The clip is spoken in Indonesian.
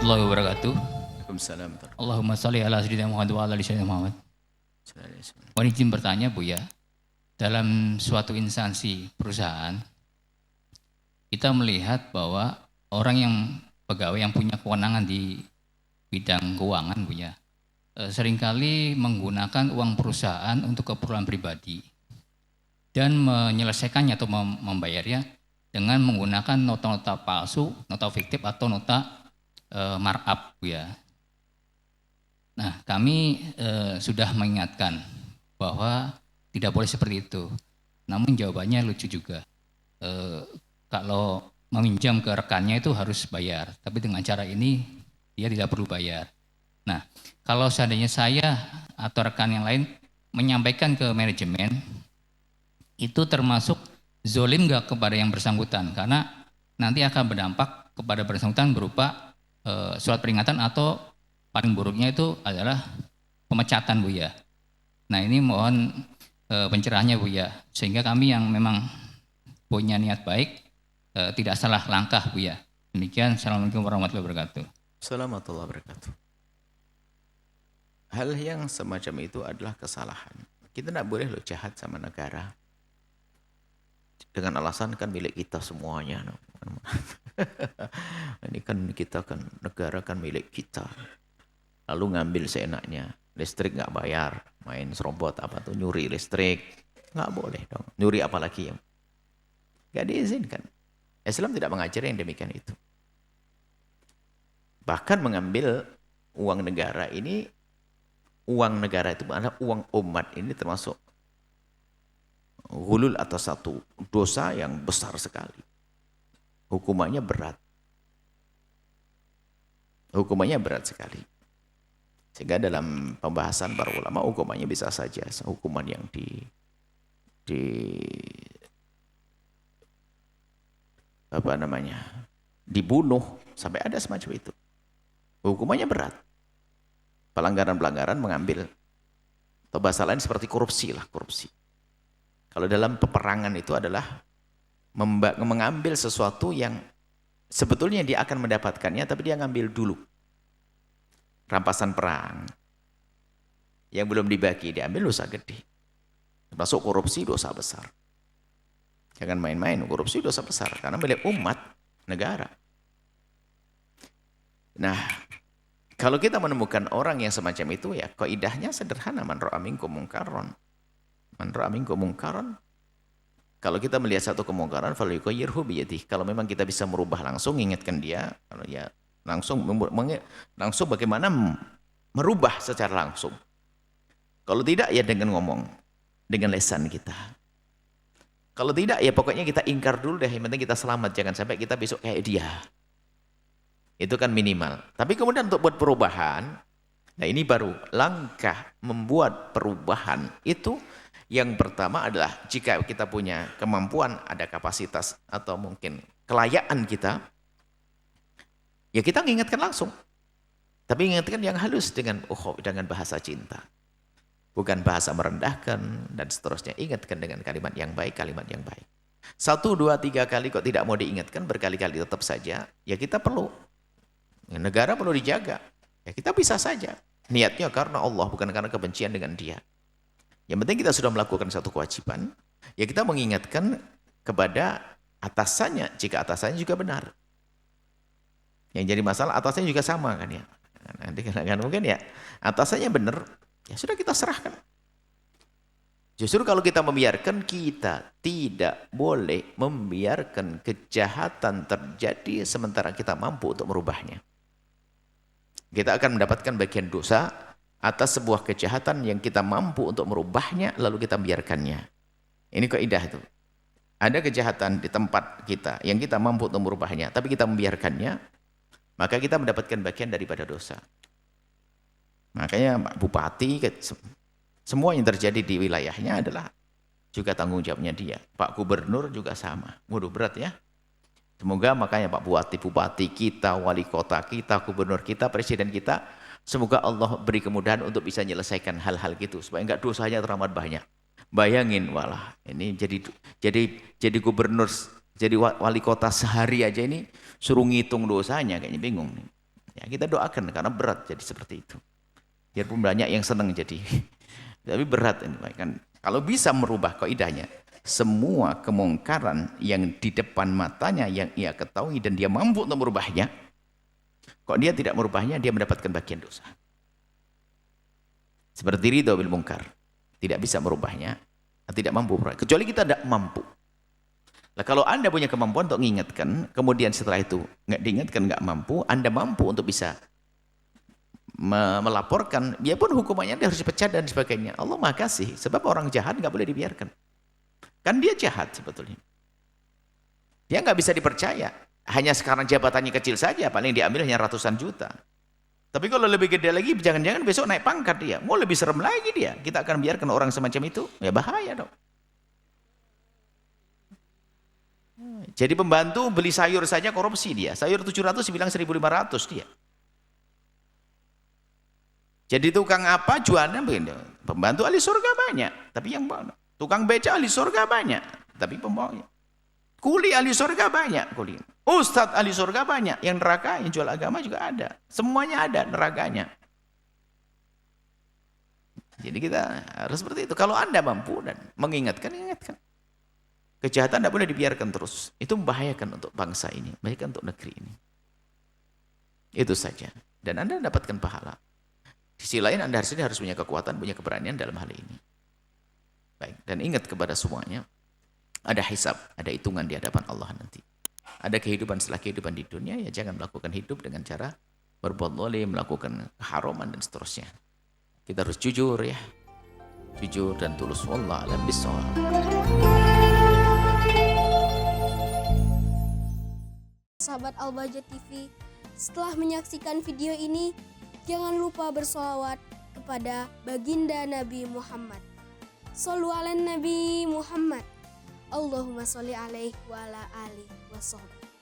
warahmatullahi wabarakatuh. Waalaikumsalam. Allahumma sholli ala sayyidina Muhammad wa ala ali sayyidina Muhammad. Mohon izin bertanya Bu ya, dalam suatu instansi perusahaan kita melihat bahwa orang yang pegawai yang punya kewenangan di bidang keuangan Bu ya, seringkali menggunakan uang perusahaan untuk keperluan pribadi dan menyelesaikannya atau membayarnya dengan menggunakan nota-nota palsu, nota fiktif atau nota markup Bu ya. Nah, kami sudah mengingatkan bahwa tidak boleh seperti itu. Namun jawabannya lucu juga. Kalau meminjam ke rekannya itu harus bayar, tapi dengan cara ini dia tidak perlu bayar. Nah, kalau seandainya saya atau rekan yang lain menyampaikan ke manajemen, itu termasuk zolim nggak kepada yang bersangkutan? Karena nanti akan berdampak kepada bersangkutan berupa surat peringatan atau paling buruknya itu adalah pemecatan Bu ya. Nah ini mohon pencerahannya Bu ya, sehingga kami yang memang punya niat baik tidak salah langkah Bu ya. Demikian, Assalamualaikum warahmatullahi wabarakatuh. Assalamualaikum warahmatullahi wabarakatuh. Hal yang semacam itu adalah kesalahan. Kita tidak boleh loh jahat sama negara. Dengan alasan kan milik kita semuanya. Ini kan kita kan, negara kan milik kita. Lalu ngambil seenaknya, listrik nggak bayar, main serobot apa tuh, nyuri listrik, nggak boleh dong. Nyuri apalagi ya, nggak diizinkan. Islam tidak mengajari yang demikian itu. Bahkan mengambil uang negara ini, uang negara itu adalah uang umat, ini termasuk ghulul atau satu dosa yang besar sekali. Hukumannya berat. Hukumannya berat sekali. Sehingga dalam pembahasan para ulama hukumannya bisa saja hukuman yang dibunuh sampai ada semacam itu. Hukumannya berat. Pelanggaran-pelanggaran mengambil, atau bahasa lain seperti korupsi lah, korupsi. Kalau dalam peperangan itu adalah mengambil sesuatu yang sebetulnya dia akan mendapatkannya, tapi dia ngambil dulu. Rampasan perang yang belum dibagi diambil, dosa gede. Termasuk korupsi, dosa besar. Jangan main-main, korupsi dosa besar karena milik umat negara. Nah, kalau kita menemukan orang yang semacam itu ya kaidahnya sederhana, man ra'a minkum munkaron. Man ra'a minkum munkaron. Kalau kita melihat satu kemungkaran, falyughayyirhu biyadihi. Kalau memang kita bisa merubah langsung, ingatkan dia. Kalau ya langsung bagaimana merubah secara langsung. Kalau tidak ya dengan ngomong, dengan lisan kita. Kalau tidak ya pokoknya kita ingkar dulu deh, yang penting kita selamat, jangan sampai kita besok kayak dia. Itu kan minimal. Tapi kemudian untuk buat perubahan, nah ini baru langkah membuat perubahan itu. Yang pertama adalah jika kita punya kemampuan, ada kapasitas atau mungkin kelayaan kita, ya kita mengingatkan langsung. Tapi ingatkan yang halus dengan bahasa cinta. Bukan bahasa merendahkan dan seterusnya. Ingatkan dengan kalimat yang baik, kalimat yang baik. 1, 2, 3 kali kok tidak mau diingatkan, berkali-kali tetap saja, ya kita perlu. Negara perlu dijaga. Ya kita bisa saja. Niatnya karena Allah, bukan karena kebencian dengan dia. Yang penting kita sudah melakukan satu kewajiban, ya kita mengingatkan kepada atasannya, jika atasannya juga benar. Yang jadi masalah atasannya juga sama kan ya. Nanti kan mungkin ya atasannya benar, ya sudah kita serahkan. Justru kalau kita membiarkan, kita tidak boleh membiarkan kejahatan terjadi sementara kita mampu untuk merubahnya. Kita akan mendapatkan bagian dosa atas sebuah kejahatan yang kita mampu untuk merubahnya, lalu kita biarkannya. Ini kaidah itu. Ada kejahatan di tempat kita yang kita mampu untuk merubahnya, tapi kita membiarkannya, maka kita mendapatkan bagian daripada dosa. Makanya Pak Bupati, semua yang terjadi di wilayahnya adalah juga tanggung jawabnya dia. Pak Gubernur juga sama. Waduh berat ya. Semoga makanya Pak Bupati kita, wali kota kita, gubernur kita, presiden kita, semoga Allah beri kemudahan untuk bisa menyelesaikan hal-hal gitu supaya enggak dosanya teramat banyak. Bayangin, walah, ini jadi gubernur, jadi wali kota sehari aja ini suruh ngitung dosanya, kayaknya bingung nih. Ya, kita doakan karena berat jadi seperti itu. Biarpun banyak yang senang jadi. Tapi berat ini kan. Kalau bisa merubah kaidahnya, semua kemungkaran yang di depan matanya yang ia ketahui dan dia mampu untuk merubahnya, kok dia tidak merubahnya, dia mendapatkan bagian dosa. Seperti ridho bil mungkar, tidak bisa merubahnya, tidak mampu merubah. Kecuali kita tidak mampu. Nah, kalau Anda punya kemampuan untuk mengingatkan, kemudian setelah itu nggak diingatkan, nggak mampu, Anda mampu untuk bisa melaporkan, dia pun hukumannya dia harus dipecat dan sebagainya. Allah Maha Kasih, sebab orang jahat nggak boleh dibiarkan. Kan dia jahat sebetulnya. Dia nggak bisa dipercaya. Hanya sekarang jabatannya kecil saja, paling diambil hanya ratusan juta. Tapi kalau lebih gede lagi, jangan-jangan besok naik pangkat dia. Mau lebih serem lagi dia. Kita akan biarkan orang semacam itu, ya bahaya dong. Jadi pembantu beli sayur saja korupsi dia. Sayur 700 bilang 1.500 dia. Jadi tukang apa jualnya begini. Pembantu ahli surga banyak, tapi yang tukang beca ahli surga banyak, tapi pembawa. Kuli ahli surga banyak, kuli. Ustadz ahli surga banyak, yang neraka, yang jual agama juga ada. Semuanya ada nerakanya. Jadi kita harus seperti itu. Kalau Anda mampu dan mengingatkan, ingatkan. Kejahatan tidak boleh dibiarkan terus. Itu membahayakan untuk bangsa ini, membahayakan untuk negeri ini. Itu saja. Dan Anda dapatkan pahala. Di sisi lain Anda harus punya kekuatan, punya keberanian dalam hal ini. Baik, dan ingat kepada semuanya, ada hisab, ada hitungan di hadapan Allah nanti. Ada kehidupan setelah kehidupan di dunia, ya jangan melakukan hidup dengan cara berbuat zalim, melakukan keharaman dan seterusnya. Kita harus jujur ya. Jujur dan tulus. Wallahu a'lam bishawab. Sahabat Al-Bahjah TV, setelah menyaksikan video ini, jangan lupa bersolawat kepada baginda Nabi Muhammad. Shollu ala Nabi Muhammad. Allahumma sholli alaihi wa ala alihi wa sahbihi.